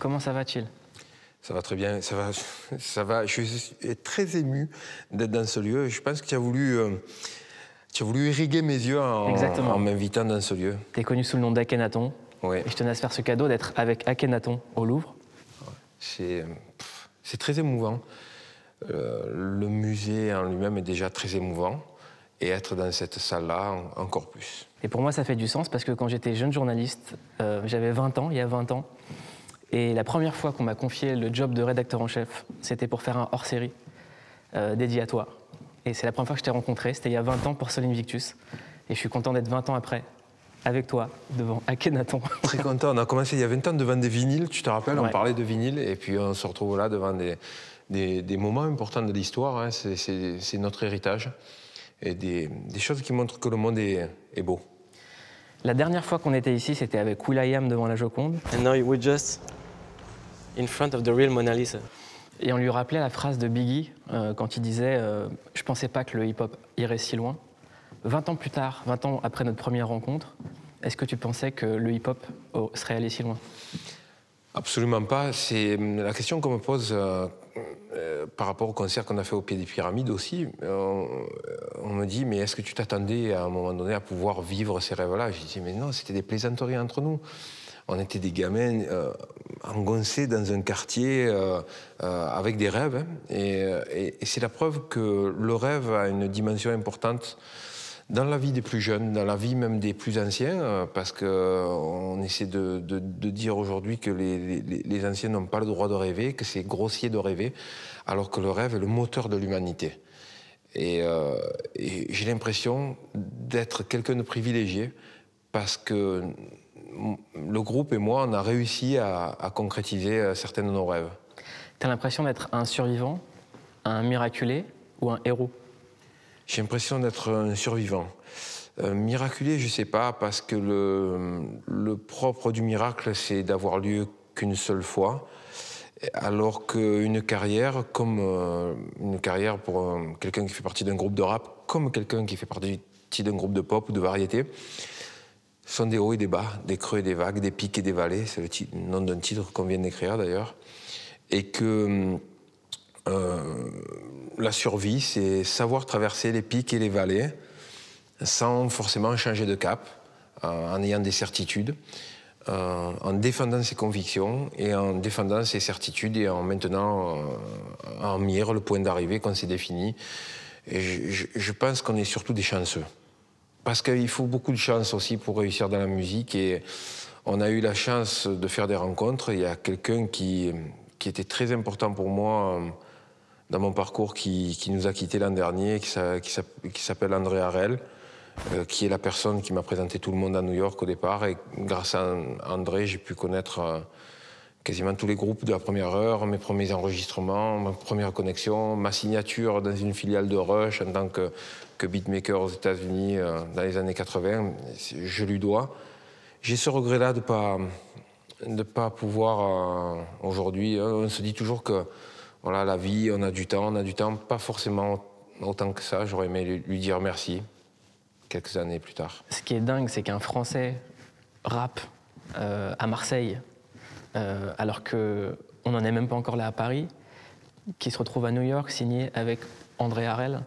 Comment ça va-t-il? Ça va très bien, ça va. Je suis très ému d'être dans ce lieu. Je pense que tu as voulu irriguer mes yeux en m'invitant dans ce lieu. Tu es connu sous le nom d'Akhenaton. Oui. Et je tenais à se faire ce cadeau d'être avec Akhenaton au Louvre. C'est très émouvant. Le musée en lui-même est déjà très émouvant. Et être dans cette salle-là, encore plus. Et pour moi, ça fait du sens parce que quand j'étais jeune journaliste, j'avais 20 ans, il y a 20 ans. Et la première fois qu'on m'a confié le job de rédacteur en chef, c'était pour faire un hors-série dédié à toi. Et c'est la première fois que je t'ai rencontré, c'était il y a 20 ans pour Sol Invictus. Et je suis content d'être 20 ans après, avec toi, devant Akhenaton. Très content. On a commencé il y a 20 ans devant des vinyles, tu te rappelles, Ouais. On parlait de vinyles, et puis on se retrouve là devant des moments importants de l'histoire. Hein. C'est notre héritage. Et des choses qui montrent que le monde est beau. La dernière fois qu'on était ici, c'était avec will.i.am devant la Joconde. And now we're just in front of the real Mona Lisa. Et on lui rappelait la phrase de Biggie quand il disait « Je pensais pas que le hip-hop irait si loin ». 20 ans plus tard, 20 ans après notre première rencontre, est-ce que tu pensais que le hip-hop serait allé si loin? Absolument pas. C'est la question qu'on me pose par rapport au concert qu'on a fait au pied des pyramides aussi. On me dit, mais est-ce que tu t'attendais à un moment donné à pouvoir vivre ces rêves-là? Je dis, mais non, c'était des plaisanteries entre nous. On était des gamins engoncés dans un quartier avec des rêves. Hein. Et c'est la preuve que le rêve a une dimension importante dans la vie des plus jeunes, dans la vie même des plus anciens, parce qu'on essaie de dire aujourd'hui que les anciens n'ont pas le droit de rêver, que c'est grossier de rêver, alors que le rêve est le moteur de l'humanité. Et j'ai l'impression d'être quelqu'un de privilégié, parce que le groupe et moi, on a réussi à concrétiser certains de nos rêves. T'as l'impression d'être un survivant, un miraculé ou un héros? J'ai l'impression d'être un survivant. Miraculé, je ne sais pas, parce que le propre du miracle, c'est d'avoir lieu qu'une seule fois, alors qu'une carrière, comme une carrière pour quelqu'un qui fait partie d'un groupe de rap, comme quelqu'un qui fait partie d'un groupe de pop ou de variété, sont des hauts et des bas, des creux et des vagues, des pics et des vallées, c'est le nom d'un titre qu'on vient d'écrire d'ailleurs, et que la survie, c'est savoir traverser les pics et les vallées sans forcément changer de cap, en ayant des certitudes, en défendant ses convictions et en défendant ses certitudes et en maintenant en mire le point d'arrivée qu'on s'est défini. Et je pense qu'on est surtout des chanceux. Parce qu'il faut beaucoup de chance aussi pour réussir dans la musique. Et on a eu la chance de faire des rencontres. Il y a quelqu'un qui était très important pour moi dans mon parcours, qui nous a quittés l'an dernier, qui s'appelle André Harel, qui est la personne qui m'a présenté tout le monde à New York au départ. Et grâce à André, j'ai pu connaître quasiment tous les groupes de la première heure, mes premiers enregistrements, ma première connexion, ma signature dans une filiale de Rush en tant que beatmaker aux États-Unis dans les années 80. Je lui dois. J'ai ce regret-là de ne pas pouvoir aujourd'hui. On se dit toujours que voilà, la vie, on a du temps, pas forcément autant que ça. J'aurais aimé lui dire merci quelques années plus tard. Ce qui est dingue, c'est qu'un Français rappe à Marseille, alors qu'on n'en est même pas encore là à Paris, qui se retrouve à New York, signé avec André Harel.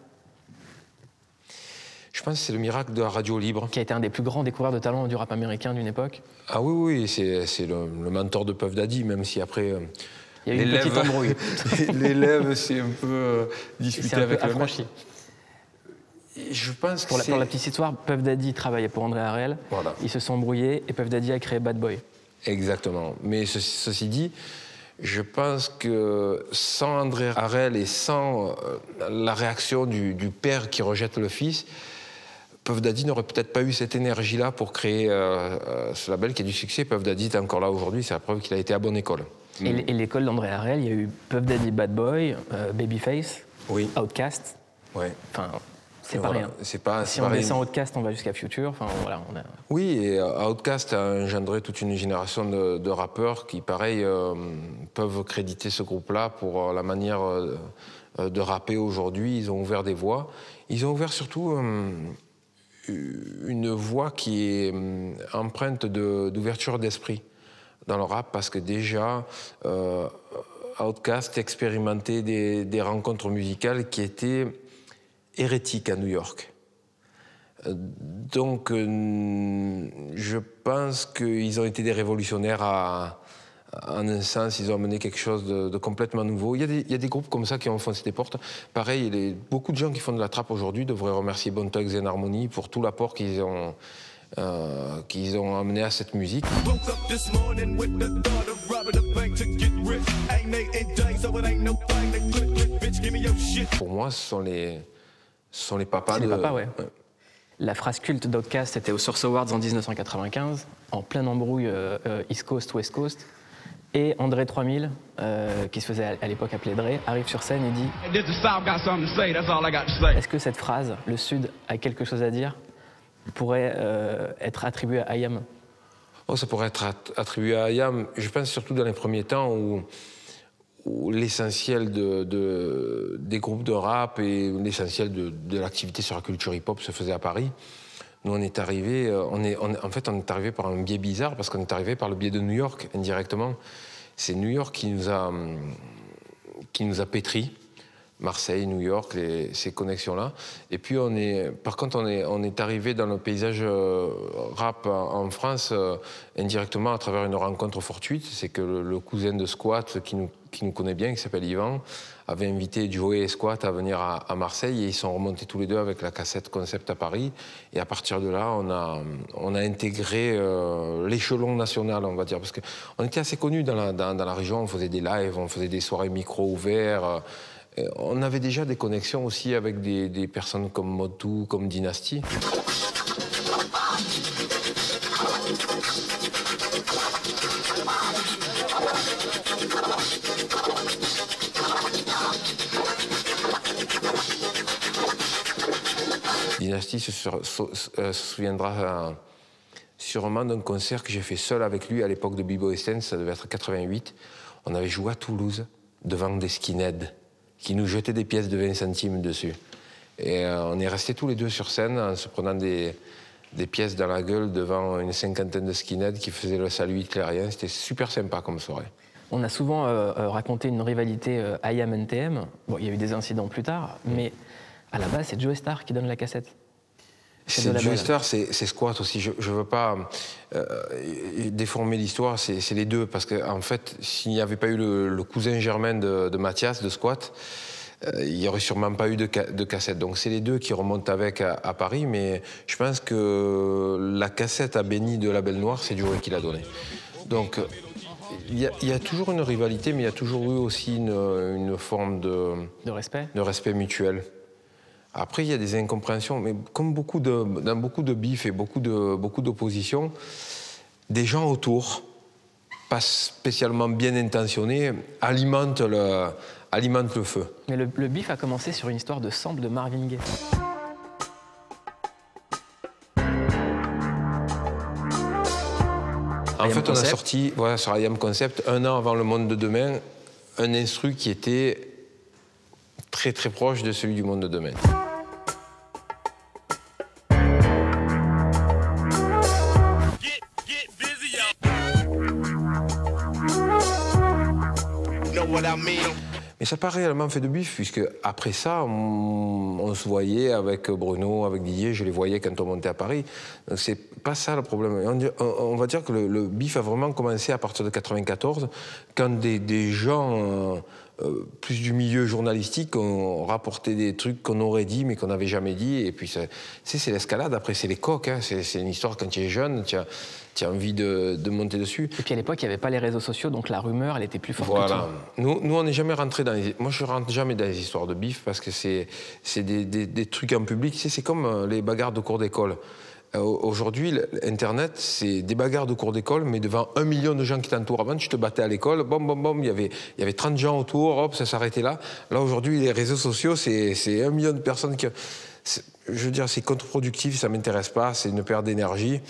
Je pense que c'est le miracle de la radio libre. Qui a été un des plus grands découvreurs de talent du rap américain d'une époque. Ah oui, c'est le mentor de Puff Daddy, même si après... il y a eu une petite embrouille. L'élève s'est un peu disputé avec le affranchi. Je pense que pour la petite histoire, Puff Daddy travaillait pour André Harel. Voilà. Ils se sont embrouillés et Puff Daddy a créé Bad Boy. Exactement. Mais ceci dit, je pense que sans André Harel et sans la réaction du père qui rejette le fils, Puff Daddy n'aurait peut-être pas eu cette énergie-là pour créer ce label qui a du succès. Puff Daddy est encore là aujourd'hui, c'est la preuve qu'il a été à bonne école. Et l'école d'André Harel, il y a eu Puff Daddy, Bad Boy, Babyface, oui. Outkast. Ouais. Enfin, c'est pas rien. Si on descend Outkast, on va jusqu'à Future. Enfin, voilà, Oui, et Outkast a engendré toute une génération de rappeurs qui, pareil, peuvent créditer ce groupe-là pour la manière de rapper aujourd'hui. Ils ont ouvert des voies. Ils ont ouvert surtout une voie qui est empreinte d'ouverture d'esprit. dans le rap parce que déjà, Outkast expérimentait des rencontres musicales qui étaient hérétiques à New York. Donc, je pense qu'ils ont été des révolutionnaires en un sens. Ils ont amené quelque chose de complètement nouveau. Il y a des groupes comme ça qui ont enfoncé des portes. Pareil, beaucoup de gens qui font de la trappe aujourd'hui devraient remercier Bone Thugs and Harmony pour tout l'apport qu'ils ont amené à cette musique. Pour moi, ce sont les papas C'est de... les papas, ouais. La phrase culte d'Outkast était aux Source Awards en 1995, en pleine embrouille East Coast, West Coast. Et André 3000, qui se faisait à l'époque appeler Dre, arrive sur scène et dit « Est-ce que cette phrase, le Sud a quelque chose à dire, pourrait être attribuée à IAM ?» Oh, ça pourrait être attribué à IAM. Je pense surtout dans les premiers temps où l'essentiel des groupes de rap et l'essentiel de l'activité sur la culture hip-hop se faisait à Paris. Nous, on est arrivé, en fait, on est arrivé par un biais bizarre parce qu'on est arrivé par le biais de New York indirectement. C'est New York qui nous a pétris. Marseille, New York, ces connexions-là. Et puis, par contre, on est arrivé dans le paysage rap en France indirectement à travers une rencontre fortuite. C'est que le cousin de Squat, qui nous connaît bien, qui s'appelle Yvan, avait invité Joey et Squat à venir à Marseille et ils sont remontés tous les deux avec la cassette Concept à Paris. Et à partir de là, on a intégré l'échelon national, on va dire. Parce qu'on était assez connus dans la région, on faisait des lives, on faisait des soirées micro ouverts. On avait déjà des connexions aussi avec des personnes comme Mod2, comme Dynasty. Dynasty se souviendra sûrement d'un concert que j'ai fait seul avec lui à l'époque de B-Boy Stance, ça devait être 88. On avait joué à Toulouse devant des skinheads qui nous jetaient des pièces de 20 centimes dessus. Et on est restés tous les deux sur scène en se prenant des pièces dans la gueule devant une cinquantaine de skinheads qui faisaient le salut hitlérien. C'était super sympa comme soirée. On a souvent raconté une rivalité IAM-NTM. Bon, il y a eu des incidents plus tard, mais à la base, c'est Joey Starr qui donne la cassette. C'est Joey Starr, c'est Squat aussi. Je ne veux pas déformer l'histoire, c'est les deux. Parce qu'en fait, s'il n'y avait pas eu le cousin germain de Mathias, de Squat, il n'y aurait sûrement pas eu de cassette. Donc c'est les deux qui remontent avec à Paris. Mais je pense que la cassette à Benny de La Belle Noire, c'est Joey qui l'a donnée. Donc il y a toujours une rivalité, mais il y a toujours eu aussi une forme de respect mutuel. Après, il y a des incompréhensions, mais comme dans beaucoup de bifs et beaucoup d'oppositions, des gens autour, pas spécialement bien intentionnés, alimentent le feu. Mais le bif a commencé sur une histoire de sample de Marvin Gaye. En fait, on a sorti sur IAM Concept, 1 an avant Le Monde de Demain, un instru qui était très très proche de celui du Monde de Demain. Mais ça n'a pas réellement fait de bif, puisque après ça, on se voyait avec Bruno, avec Didier, je les voyais quand on montait à Paris. Donc c'est pas ça le problème. On va dire que le bif a vraiment commencé à partir de 94, quand des gens plus du milieu journalistique ont rapporté des trucs qu'on aurait dit, mais qu'on n'avait jamais dit. Et puis c'est l'escalade, après c'est les coques. Hein. C'est une histoire quand tu es jeune, tu as envie de monter dessus. Et puis à l'époque, il n'y avait pas les réseaux sociaux, donc la rumeur, elle était plus forte que tout. Nous on n'est jamais rentré dans les... Moi, je rentre jamais dans les histoires de bif, parce que c'est des trucs en public. Tu sais, c'est comme les bagarres de cours d'école. Aujourd'hui, Internet, c'est des bagarres de cours d'école, mais devant 1 million de gens qui t'entourent. Avant, tu te battais à l'école, il y avait 30 gens autour, hop, ça s'arrêtait là. Là, aujourd'hui, les réseaux sociaux, c'est 1 million de personnes qui... Je veux dire, c'est contre-productif, ça ne m'intéresse pas, c'est une perte d'énergie.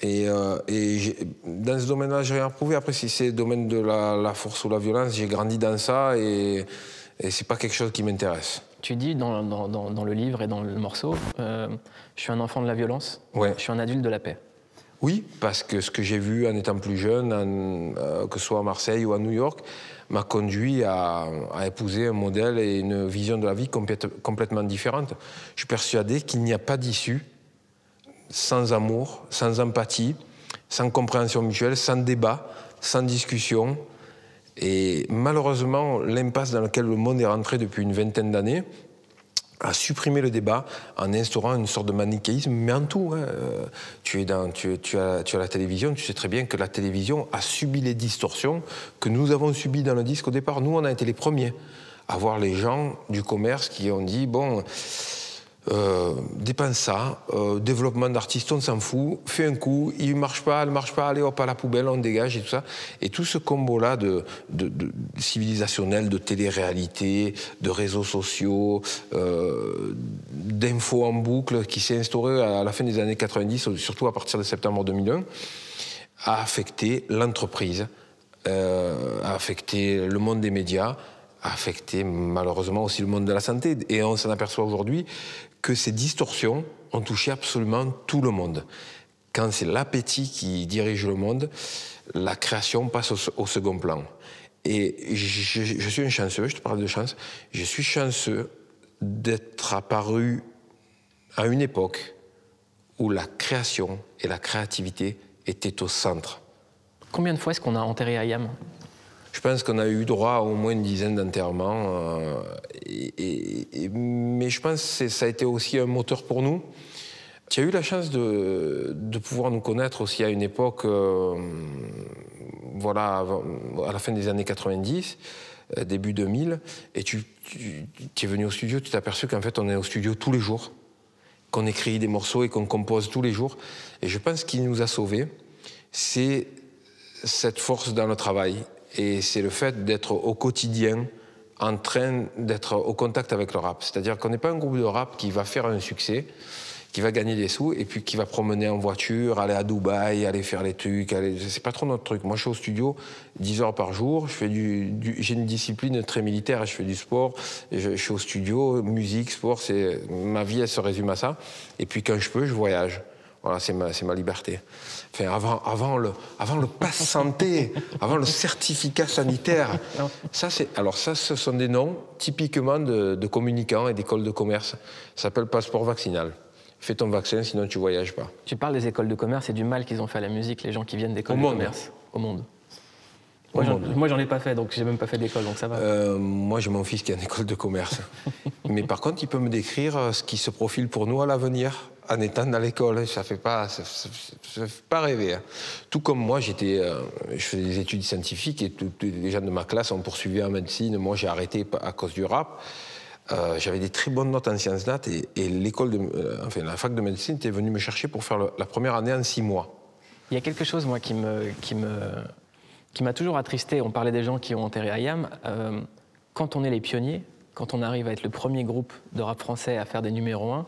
Et dans ce domaine-là, j'ai rien prouvé. Après, si c'est le domaine de la force ou la violence, j'ai grandi dans ça et c'est pas quelque chose qui m'intéresse. Tu dis dans le livre et dans le morceau, je suis un enfant de la violence, ouais. Je suis un adulte de la paix. Oui, parce que ce que j'ai vu en étant plus jeune, que ce soit à Marseille ou à New York, m'a conduit à épouser un modèle et une vision de la vie complètement différente. Je suis persuadé qu'il n'y a pas d'issue sans amour, sans empathie, sans compréhension mutuelle, sans débat, sans discussion. Et malheureusement, l'impasse dans laquelle le monde est rentré depuis une vingtaine d'années a supprimé le débat en instaurant une sorte de manichéisme, mais en tout. Hein. Tu as la télévision, tu sais très bien que la télévision a subi les distorsions que nous avons subies dans le disque au départ. Nous, on a été les premiers à voir les gens du commerce qui ont dit, bon, dépense ça, développement d'artistes, on s'en fout, fais un coup, il ne marche pas, allez hop à la poubelle, on dégage et tout ça. Et tout ce combo-là de civilisationnel, de télé-réalité, de réseaux sociaux, d'infos en boucle qui s'est instauré à la fin des années 90, surtout à partir de septembre 2001, a affecté l'entreprise, a affecté le monde des médias, a affecté malheureusement aussi le monde de la santé. Et on s'en aperçoit aujourd'hui que ces distorsions ont touché absolument tout le monde. Quand c'est l'appétit qui dirige le monde, la création passe au second plan. Et je suis un chanceux, je te parle de chance, je suis chanceux d'être apparu à une époque où la création et la créativité étaient au centre. Combien de fois est-ce qu'on a enterré Hayam ? Je pense qu'on a eu droit à au moins une dizaine d'enterrements. Mais je pense que ça a été aussi un moteur pour nous. Tu as eu la chance de pouvoir nous connaître aussi à une époque, voilà, à la fin des années 90, début 2000. Et tu es venu au studio, tu t'es aperçu qu'en fait on est au studio tous les jours, qu'on écrit des morceaux et qu'on compose tous les jours. Et je pense qu'il nous a sauvés, c'est cette force dans le travail. Et c'est le fait d'être au quotidien en train d'être au contact avec le rap. C'est-à-dire qu'on n'est pas un groupe de rap qui va faire un succès, qui va gagner des sous et puis qui va promener en voiture, aller à Dubaï, aller faire les trucs. C'est pas trop notre truc. Moi, je suis au studio 10 heures par jour. J'ai une discipline très militaire. Je fais du sport. Je suis au studio, musique, sport. Ma vie, elle se résume à ça. Et puis quand je peux, je voyage. Voilà, c'est ma liberté. Enfin, avant le pass santé, avant le certificat sanitaire. Ça, ce sont des noms typiquement de communicants et d'écoles de commerce. Ça s'appelle passeport vaccinal. Fais ton vaccin, sinon tu ne voyages pas. Tu parles des écoles de commerce et du mal qu'ils ont fait à la musique, les gens qui viennent d'écoles de commerce. Au monde. Moi, j'en ai pas fait, donc j'ai même pas fait d'école, donc ça va. Moi, j'ai mon fils qui est en école de commerce. Mais par contre, il peut me décrire ce qui se profile pour nous à l'avenir, en étant dans l'école. Ça fait pas rêver. Hein. Tout comme moi, je faisais des études scientifiques et tous les gens de ma classe ont poursuivi en médecine. Moi, j'ai arrêté à cause du rap. J'avais des très bonnes notes en sciences nat et la fac de médecine était venue me chercher pour faire la première année en 6 mois. Il y a quelque chose, moi, qui m'a toujours attristé. On parlait des gens qui ont enterré Hayam. Quand on est les pionniers, quand on arrive à être le premier groupe de rap français à faire des numéros 1,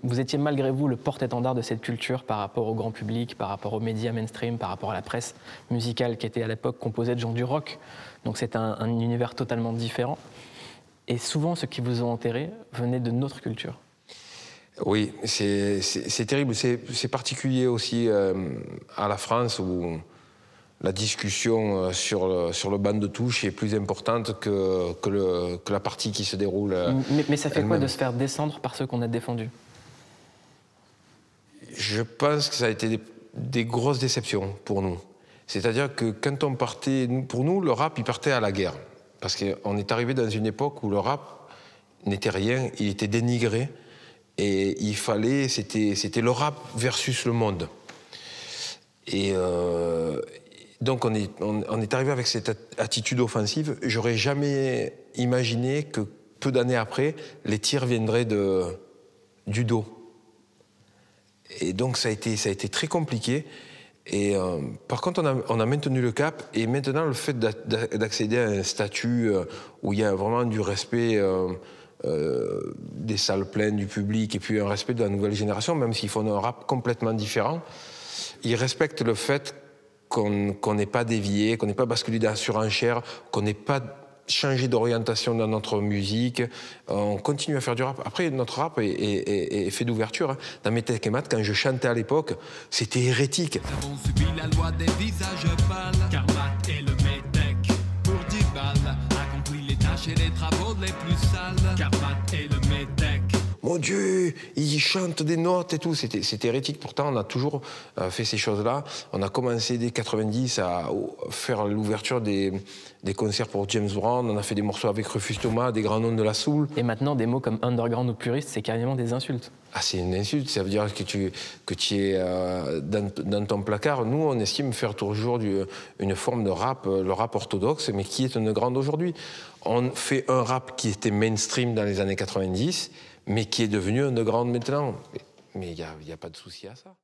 vous étiez malgré vous le porte-étendard de cette culture par rapport au grand public, par rapport aux médias mainstream, par rapport à la presse musicale qui était à l'époque composée de gens du rock. Donc c'est un univers totalement différent. Et souvent, ceux qui vous ont enterré venaient de notre culture. Oui, c'est terrible. C'est particulier aussi à la France où la discussion sur le banc de touche est plus importante que la partie qui se déroule. Mais ça fait quoi de se faire descendre par ceux qu'on a défendus ? Je pense que ça a été des grosses déceptions pour nous. C'est-à-dire que quand on partait, pour nous, le rap, il partait à la guerre. Parce qu'on est arrivé dans une époque où le rap n'était rien, il était dénigré. Et c'était le rap versus le monde. Et donc on est arrivé avec cette attitude offensive. J'aurais jamais imaginé que peu d'années après, les tirs viendraient du dos. Et donc ça a été très compliqué. Et par contre, on a maintenu le cap. Et maintenant, le fait d'accéder à un statut où il y a vraiment du respect des salles pleines, du public, et puis un respect de la nouvelle génération, même s'ils font un rap complètement différent, ils respectent le fait qu'on n'ait pas dévié, qu'on n'ait pas basculé dans la surenchère, qu'on n'ait pas changé d'orientation dans notre musique. On continue à faire du rap. Après, notre rap est fait d'ouverture. Dans mes Tech et Maths, quand je chantais à l'époque, c'était hérétique. Nous avons subi la loi des visages pâles, car Matt est le métèque pour 10 balles. Accomplit les tâches et les travaux les plus sales, car Matt est le métèque. Mon Dieu, il chante des notes et tout. C'était hérétique. Pourtant, on a toujours fait ces choses-là. On a commencé dès 90 à faire l'ouverture des concerts pour James Brown. On a fait des morceaux avec Rufus Thomas, des grands noms de la soul. Et maintenant, des mots comme underground ou puriste, c'est carrément des insultes. Ah, c'est une insulte. Ça veut dire que tu es dans ton placard. Nous, on estime faire toujours une forme de rap, le rap orthodoxe, mais qui est une grande aujourd'hui. On fait un rap qui était mainstream dans les années 90, mais qui est devenu underground maintenant. Mais il n'y a pas de souci à ça.